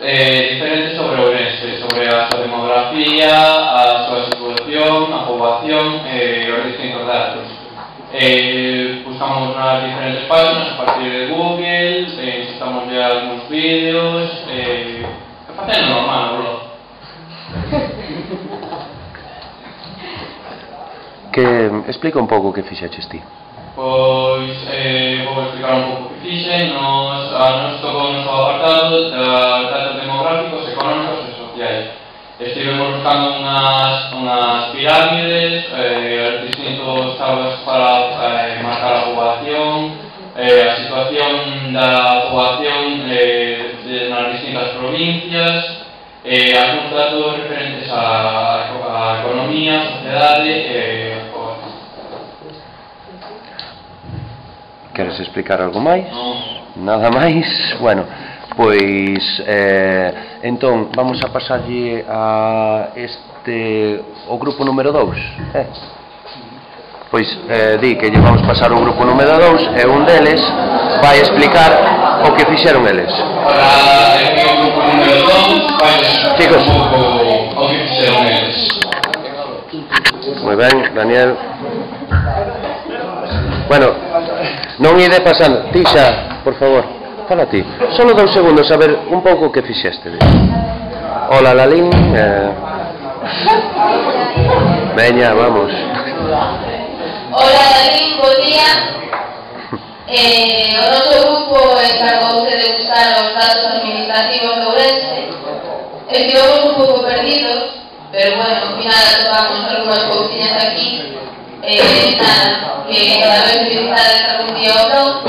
diferentes sobre Ourense, sobre a súa demografía, a súa situación, a poboación e os distintos datos. Buscamos nas diferentes páginas a partir de Google, insertamos ya algúns vídeos, facendo normal no blog. Explica un pouco o que fixeches ti. Pois, vou explicar un pouco o que fixen. Nos tocou o noso apartado de datos demográficos, económicos e sociais. Estivemos buscando unhas pirámides, distintos tablas para marcar a poboación, a situación da poboación nas distintas provincias, algúns datos referentes á economía, a sociedade e as poboacións. Queres explicar algo máis? Non. Nada máis? Bueno, pois entón vamos a pasarlle a o grupo número 2. Pois di que lle vamos pasar o grupo número 2 e un deles vai explicar o que fixeron eles. Para o grupo número 2 vai explicar un pouco o que fixeron eles. Moi ben, Daniel. Bueno, non ide pasando. Ti xa, por favor, fala ti. Solo 2 segundos a ver un pouco o que fixeste. Hola, Lalín. Veña, vamos. Hola, Lalín, bo día. O noso grupo encargouse de buscar os datos administrativos de Ourense. Estivemos un pouco perdidos, pero bueno, ao final atopamos algunhas cousiñas aquí. Nada, que cada vez utilizades algún día o blog,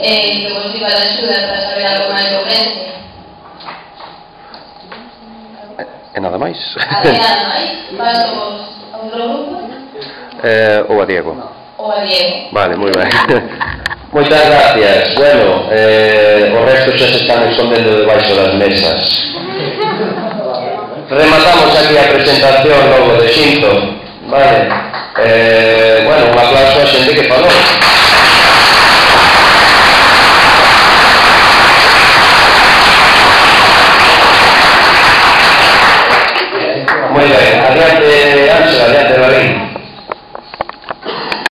que vos sirva de axuda para saber algo máis de Ourense. E nada máis. Nada máis, paso a outro grupo. Ou a Diego. Ou a Diego. Vale, moi ben. Moitas gracias. Bueno, o resto xa se están escondendo debaixo das mesas. Rematamos aquí a presentación logo de Xinto. Vale. Bueno, un aplauso a xente que falou.